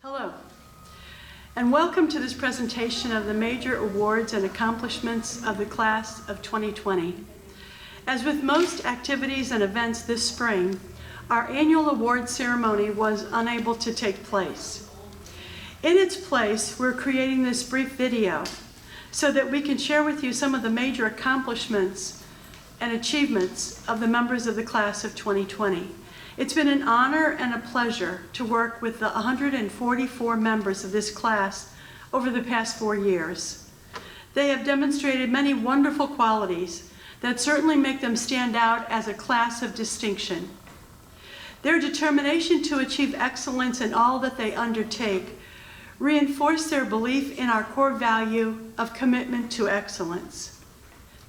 Hello, and welcome to this presentation of the major awards and accomplishments of the class of 2020. As with most activities and events this spring, our annual award ceremony was unable to take place. In its place, we're creating this brief video so that we can share with you some of the major accomplishments and achievements of the members of the class of 2020. It's been an honor and a pleasure to work with the 144 members of this class over the past 4 years. They have demonstrated many wonderful qualities that certainly make them stand out as a class of distinction. Their determination to achieve excellence in all that they undertake reinforce their belief in our core value of commitment to excellence.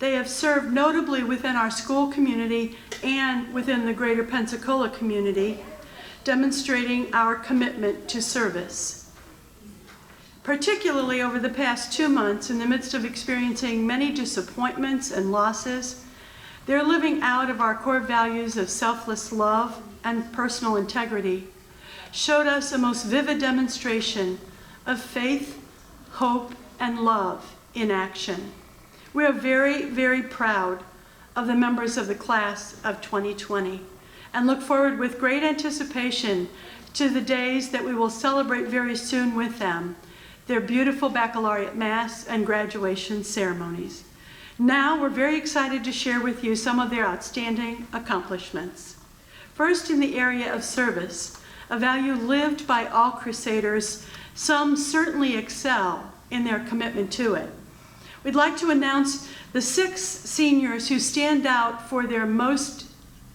They have served notably within our school community and within the greater Pensacola community, demonstrating our commitment to service. Particularly over the past 2 months, in the midst of experiencing many disappointments and losses, their living out of our core values of selfless love and personal integrity showed us a most vivid demonstration of faith, hope, and love in action. We are very, very proud of the members of the class of 2020 and look forward with great anticipation to the days that we will celebrate very soon with them, their beautiful baccalaureate mass and graduation ceremonies. Now we're very excited to share with you some of their outstanding accomplishments. First, in the area of service, a value lived by all Crusaders, some certainly excel in their commitment to it. We'd like to announce the 6 seniors who stand out for their most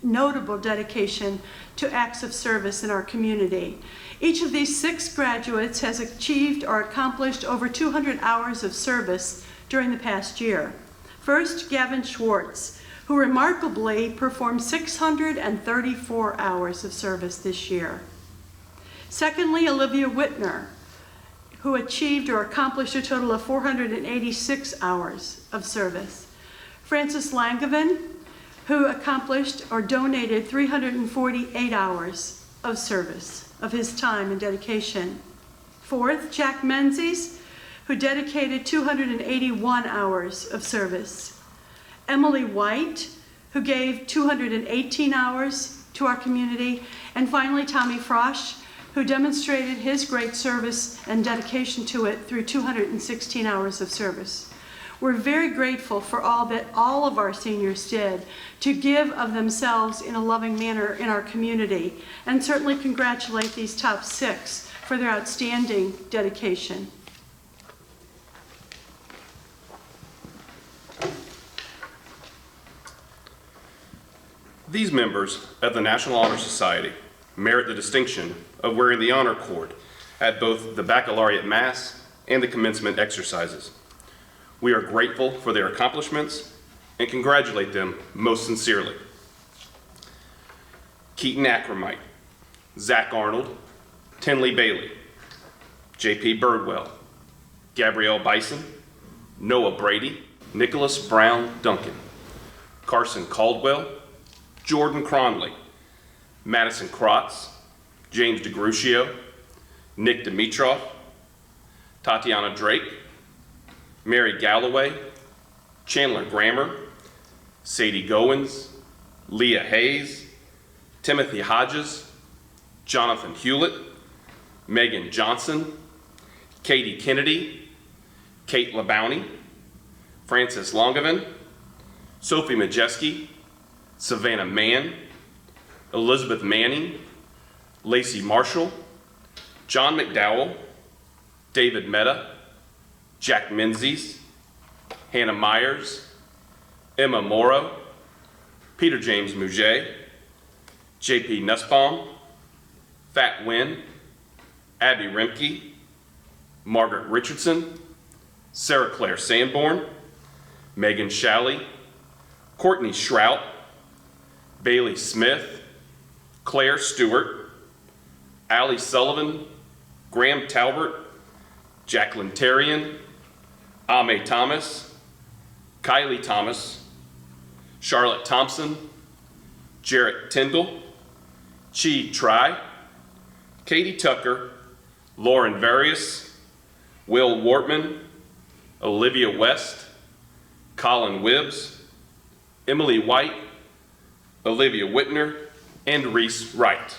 notable dedication to acts of service in our community. Each of these 6 graduates has achieved or accomplished over 200 hours of service during the past year. First, Gavin Schwartz, who remarkably performed 634 hours of service this year. Secondly, Olivia Whitner, who achieved or accomplished a total of 486 hours of service. Francis Langevin, who accomplished or donated 348 hours of service of his time and dedication. Fourth, Jack Menzies, who dedicated 281 hours of service. Emily White, who gave 218 hours to our community. And finally, Tommy Frosch, who demonstrated his great service and dedication to it through 216 hours of service. We're very grateful for all that all of our seniors did to give of themselves in a loving manner in our community, and certainly congratulate these top 6 for their outstanding dedication. These members of the National Honor Society merit the distinction of wearing the honor cord at both the baccalaureate mass and the commencement exercises. We are grateful for their accomplishments and congratulate them most sincerely. Keaton Ackermite, Zach Arnold, Tinley Bailey, J.P. Birdwell, Gabrielle Bison, Noah Brady, Nicholas Brown Duncan, Carson Caldwell, Jordan Cronley, Madison Krotz, James DeGruccio, Nick Dimitrov, Tatiana Drake, Mary Galloway, Chandler Grammer, Sadie Goins, Leah Hayes, Timothy Hodges, Jonathan Hewlett, Megan Johnson, Katie Kennedy, Kate LaBounty, Frances Longevin, Sophie Majeski, Savannah Mann, Elizabeth Manning, Lacey Marshall, John McDowell, David Mehta, Jack Menzies, Hannah Myers, Emma Morrow, Peter James Mouget, J.P. Nussbaum, Fat Wynn, Abby Remke, Margaret Richardson, Sarah Claire Sanborn, Megan Shalley, Courtney Shrout, Bailey Smith, Claire Stewart, Allie Sullivan, Graham Talbert, Jacqueline Terrian, Ame Thomas, Kylie Thomas, Charlotte Thompson, Jarrett Tyndall, Chi Tri, Katie Tucker, Lauren Various, Will Wortman, Olivia West, Colin Wibbs, Emily White, Olivia Whitner, and Reese Wright.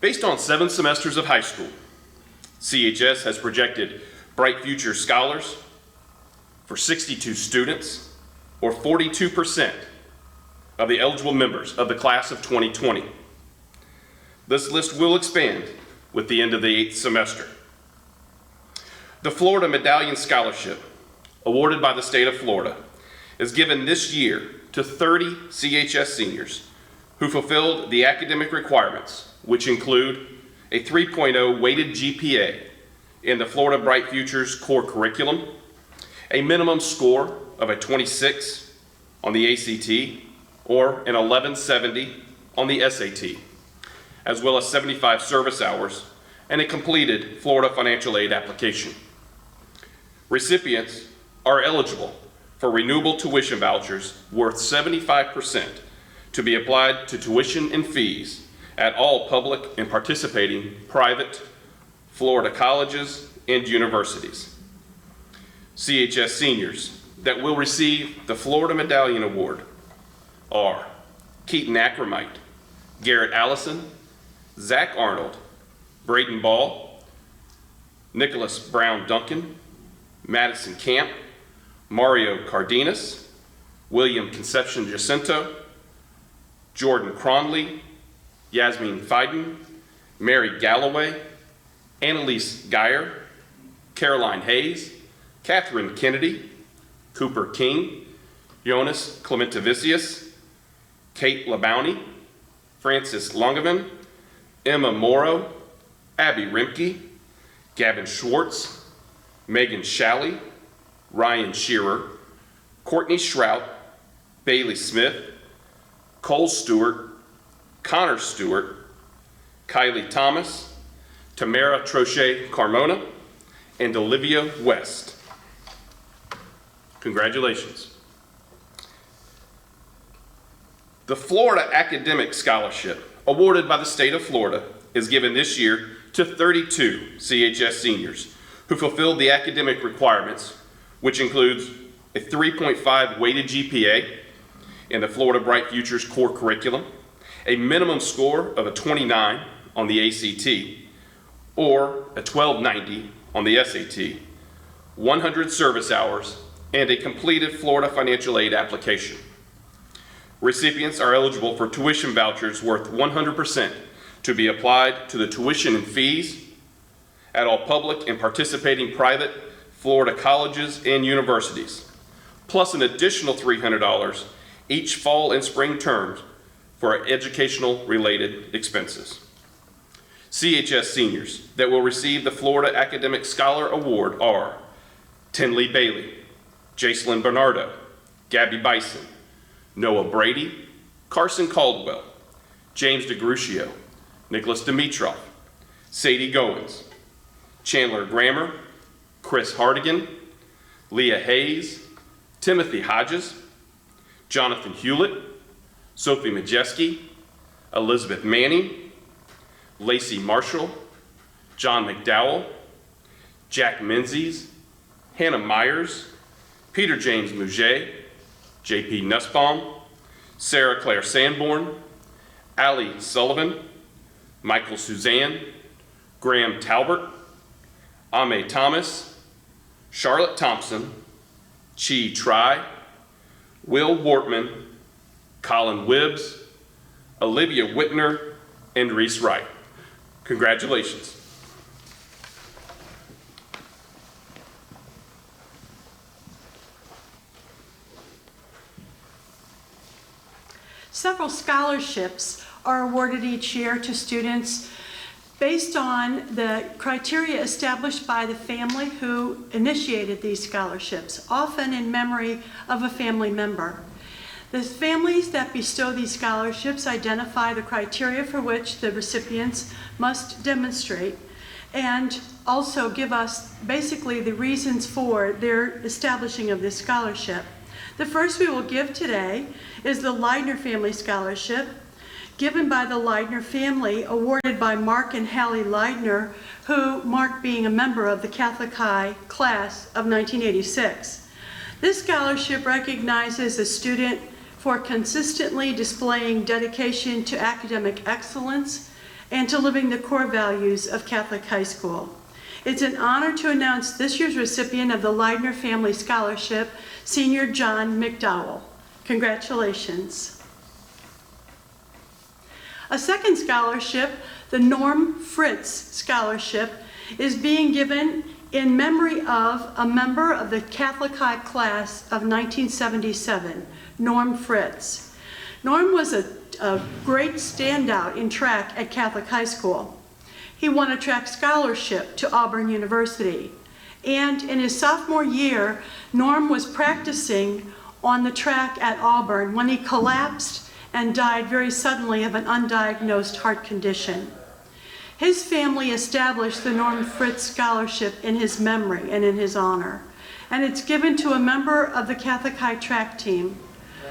Based on 7 semesters of high school, CHS has projected Bright Future Scholars for 62 students, or 42% of the eligible members of the class of 2020. This list will expand with the end of the 8th semester. The Florida Medallion Scholarship, awarded by the state of Florida, is given this year to 30 CHS seniors who fulfilled the academic requirements, which include a 3.0 weighted GPA in the Florida Bright Futures core curriculum, a minimum score of a 26 on the ACT or an 1170 on the SAT, as well as 75 service hours and a completed Florida financial aid application. Recipients are eligible for renewable tuition vouchers worth 75% to be applied to tuition and fees at all public and participating private Florida colleges and universities. CHS seniors that will receive the Florida Medallion Award are Keaton Ackermite, Garrett Allison, Zach Arnold, Braden Ball, Nicholas Brown Duncan, Madison Camp, Mario Cardenas, William Concepcion Jacinto, Jordan Cronley, Yasmin Fiden, Mary Galloway, Annalise Geyer, Caroline Hayes, Catherine Kennedy, Cooper King, Jonas Clementavicius, Kate LaBounty, Francis Longavan, Emma Morrow, Abby Rimke, Gavin Schwartz, Megan Shalley, Ryan Shearer, Courtney Shrout, Bailey Smith, Cole Stewart, Connor Stewart, Kylie Thomas, Tamara Trochet Carmona, and Olivia West. Congratulations. The Florida Academic Scholarship, awarded by the state of Florida, is given this year to 32 CHS seniors who fulfilled the academic requirements, which includes a 3.5 weighted GPA in the Florida Bright Futures core curriculum, a minimum score of a 29 on the ACT, or a 1290 on the SAT, 100 service hours, and a completed Florida financial aid application. Recipients are eligible for tuition vouchers worth 100% to be applied to the tuition and fees at all public and participating private Florida colleges and universities, plus an additional $300 each fall and spring terms for educational related expenses. CHS seniors that will receive the Florida Academic Scholar Award are Tinley Bailey, Jacelyn Bernardo, Gabby Bison, Noah Brady, Carson Caldwell, James DeGrucio, Nicholas Dimitrov, Sadie Goins, Chandler Grammer, Chris Hardigan, Leah Hayes, Timothy Hodges, Jonathan Hewlett, Sophie Majeski, Elizabeth Manning, Lacey Marshall, John McDowell, Jack Menzies, Hannah Myers, Peter James Mouget, J.P. Nussbaum, Sarah Claire Sanborn, Allie Sullivan, Michael Suzanne, Graham Talbert, Ame Thomas, Charlotte Thompson, Chi Try, Will Wortman, Colin Wibbs, Olivia Whitner, and Reese Wright. Congratulations. Several scholarships are awarded each year to students based on the criteria established by the family who initiated these scholarships, often in memory of a family member. The families that bestow these scholarships identify the criteria for which the recipients must demonstrate and also give us basically the reasons for their establishing of this scholarship. The first we will give today is the Leidner Family Scholarship, given by the Leidner family, awarded by Mark and Hallie Leidner, who Mark being a member of the Catholic High class of 1986. This scholarship recognizes a student for consistently displaying dedication to academic excellence and to living the core values of Catholic high school. It's an honor to announce this year's recipient of the Leidner Family Scholarship, Senior John McDowell. Congratulations. A second scholarship, the Norm Fritz Scholarship, is being given in memory of a member of the Catholic High class of 1977, Norm Fritz. Norm was a great standout in track at Catholic High School. He won a track scholarship to Auburn University. And in his sophomore year, Norm was practicing on the track at Auburn when he collapsed and died very suddenly of an undiagnosed heart condition. His family established the Norm Fritz Scholarship in his memory and in his honor. And it's given to a member of the Catholic High track team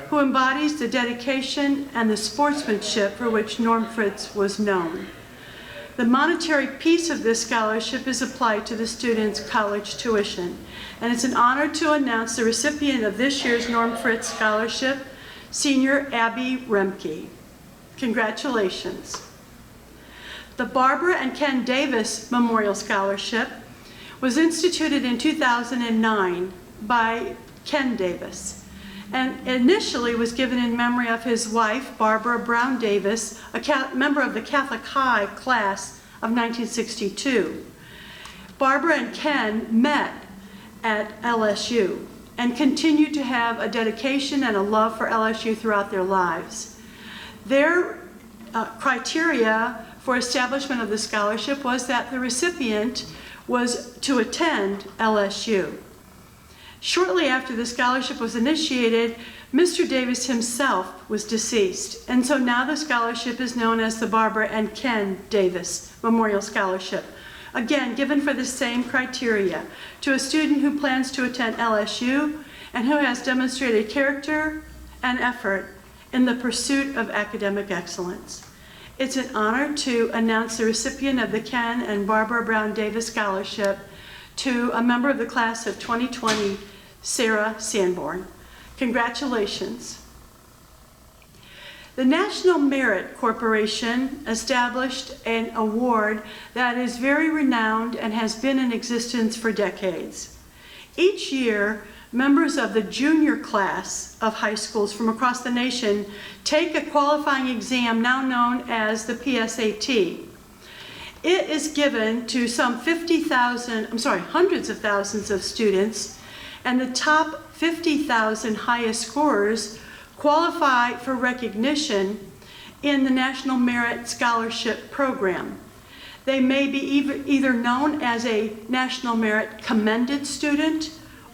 who embodies the dedication and the sportsmanship for which Norm Fritz was known. The monetary piece of this scholarship is applied to the student's college tuition, and it's an honor to announce the recipient of this year's Norm Fritz Scholarship, Senior Abby Remke. Congratulations. The Barbara and Ken Davis Memorial Scholarship was instituted in 2009 by Ken Davis, and initially was given in memory of his wife, Barbara Brown Davis, a member of the Catholic High class of 1962. Barbara and Ken met at LSU and continued to have a dedication and a love for LSU throughout their lives. Their criteria for establishment of the scholarship was that the recipient was to attend LSU. Shortly after the scholarship was initiated, Mr. Davis himself was deceased, and so now the scholarship is known as the Barbara and Ken Davis Memorial Scholarship. Again, given for the same criteria to a student who plans to attend LSU and who has demonstrated character and effort in the pursuit of academic excellence. It's an honor to announce the recipient of the Ken and Barbara Brown Davis Scholarship to a member of the class of 2020, Sarah Sanborn. Congratulations. The National Merit Corporation established an award that is very renowned and has been in existence for decades. Each year, members of the junior class of high schools from across the nation take a qualifying exam now known as the PSAT. It is given to some hundreds of thousands of students, and the top 50,000 highest scorers qualify for recognition in the National Merit Scholarship Program. They may be either known as a National Merit Commended Student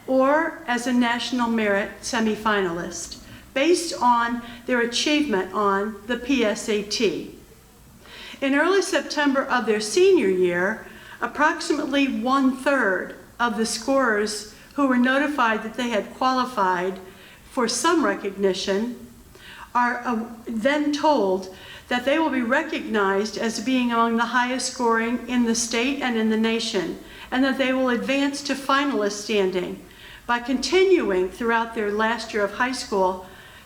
or as a National Merit Semifinalist, based on their achievement on the PSAT. In early September of their senior year, approximately 1/3 of the scorers who were notified that they had qualified for some recognition are then told that they will be recognized as being among the highest scoring in the state and in the nation, and that they will advance to finalist standing by continuing throughout their last year of high school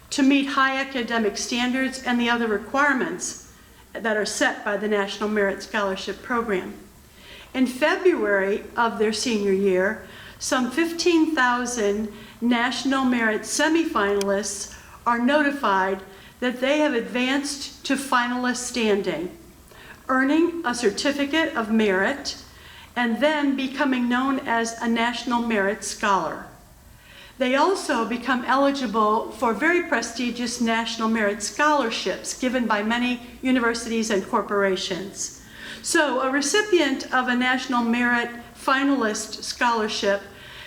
to meet high academic standards and the other requirements that are set by the National Merit Scholarship Program. In February of their senior year, some 15,000 National Merit semifinalists are notified that they have advanced to finalist standing, earning a certificate of merit, and then becoming known as a National Merit Scholar. They also become eligible for very prestigious National Merit Scholarships given by many universities and corporations. So a recipient of a National Merit Finalist Scholarship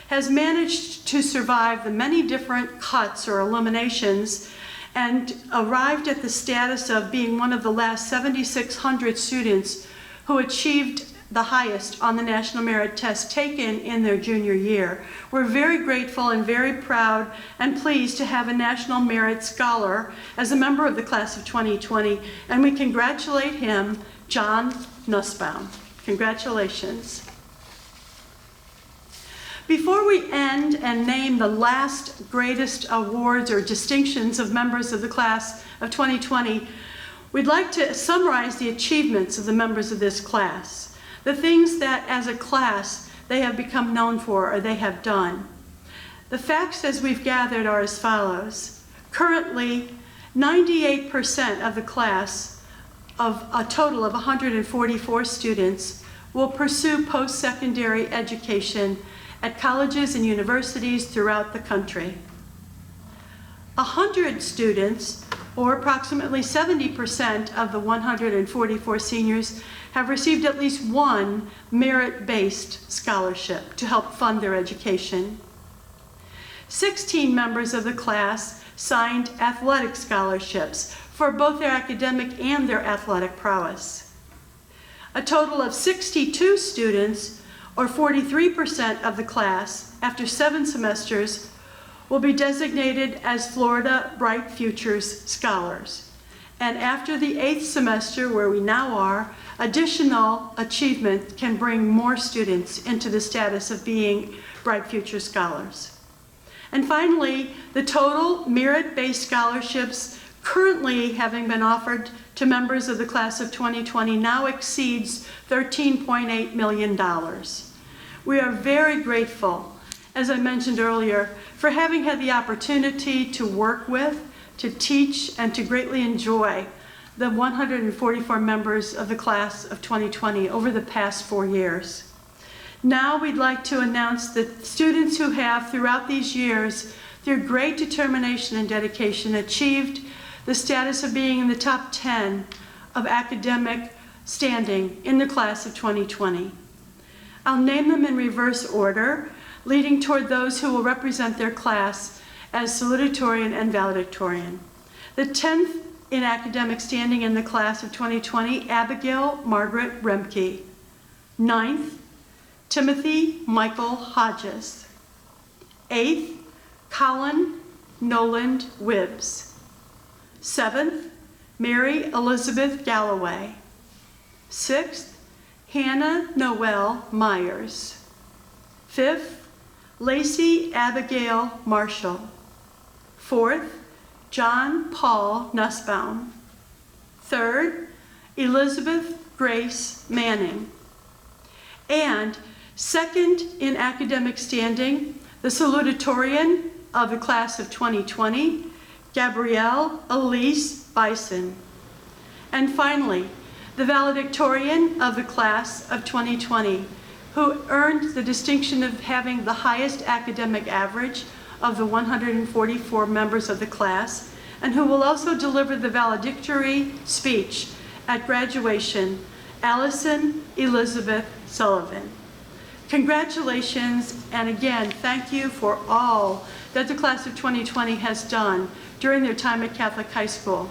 has managed to survive the many different cuts or eliminations and arrived at the status of being one of the last 7,600 students who achieved the highest on the National Merit Test taken in their junior year. We're very grateful and very proud and pleased to have a National Merit Scholar as a member of the class of 2020, and we congratulate him, John Nussbaum. Congratulations. Before we end and name the last greatest awards or distinctions of members of the class of 2020, we'd like to summarize the achievements of the members of this class, the things that as a class they have become known for or they have done. The facts as we've gathered are as follows. Currently, 98% of the class of a total of 144 students will pursue post-secondary education at colleges and universities throughout the country. 100 students, or approximately 70% of the 144 seniors, have received at least one merit-based scholarship to help fund their education. 16 members of the class signed athletic scholarships for both their academic and their athletic prowess. A total of 62 students, or 43% of the class, after 7 semesters, will be designated as Florida Bright Futures Scholars. And after the 8th semester, where we now are, additional achievement can bring more students into the status of being Bright Future Scholars. And finally, the total merit-based scholarships currently having been offered to members of the class of 2020 now exceeds $13.8 million. We are very grateful, as I mentioned earlier, for having had the opportunity to work with, to teach, and to greatly enjoy the 144 members of the class of 2020 over the past 4 years. Now we'd like to announce that students who have, throughout these years, through great determination and dedication, achieved the status of being in the top 10 of academic standing in the class of 2020. I'll name them in reverse order, leading toward those who will represent their class as salutatorian and valedictorian. The 10th in academic standing in the class of 2020, Abigail Margaret Remke. 9th, Timothy Michael Hodges. 8th, Colin Noland Wibbs. 7th, Mary Elizabeth Galloway. 6th, Hannah Noel Myers. 5th, Lacey Abigail Marshall. 4th, John Paul Nussbaum. 3rd, Elizabeth Grace Manning. And 2nd in academic standing, the salutatorian of the class of 2020, Gabrielle Elise Bison. And finally, the valedictorian of the class of 2020, who earned the distinction of having the highest academic average of the 144 members of the class, and who will also deliver the valedictory speech at graduation, Allison Elizabeth Sullivan. Congratulations, and again, thank you for all that the class of 2020 has done during their time at Catholic High School.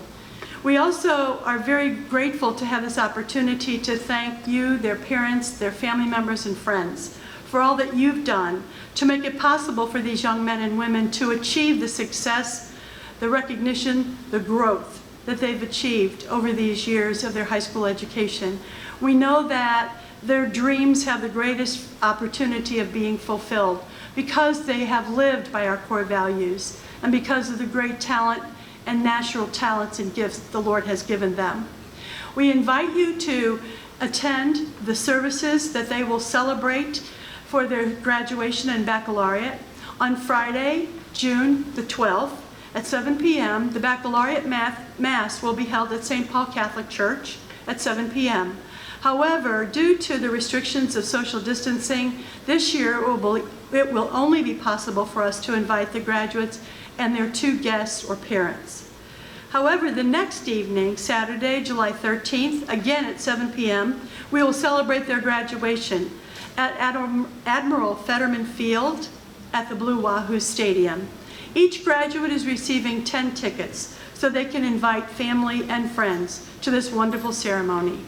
We also are very grateful to have this opportunity to thank you, their parents, their family members, and friends for all that you've done to make it possible for these young men and women to achieve the success, the recognition, the growth that they've achieved over these years of their high school education. We know that their dreams have the greatest opportunity of being fulfilled because they have lived by our core values and because of the great talent and natural talents and gifts the Lord has given them. We invite you to attend the services that they will celebrate for their graduation and baccalaureate. On Friday, June the 12th at 7 p.m., the baccalaureate mass will be held at St. Paul Catholic Church at 7 p.m. However, due to the restrictions of social distancing, this year it will only be possible for us to invite the graduates and their 2 guests or parents. However, the next evening, Saturday, July 13th, again at 7 p.m., we will celebrate their graduation at Admiral Fetterman Field at the Blue Wahoo Stadium. Each graduate is receiving 10 tickets so they can invite family and friends to this wonderful ceremony.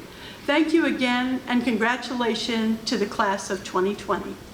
Thank you again, and congratulations to the class of 2020.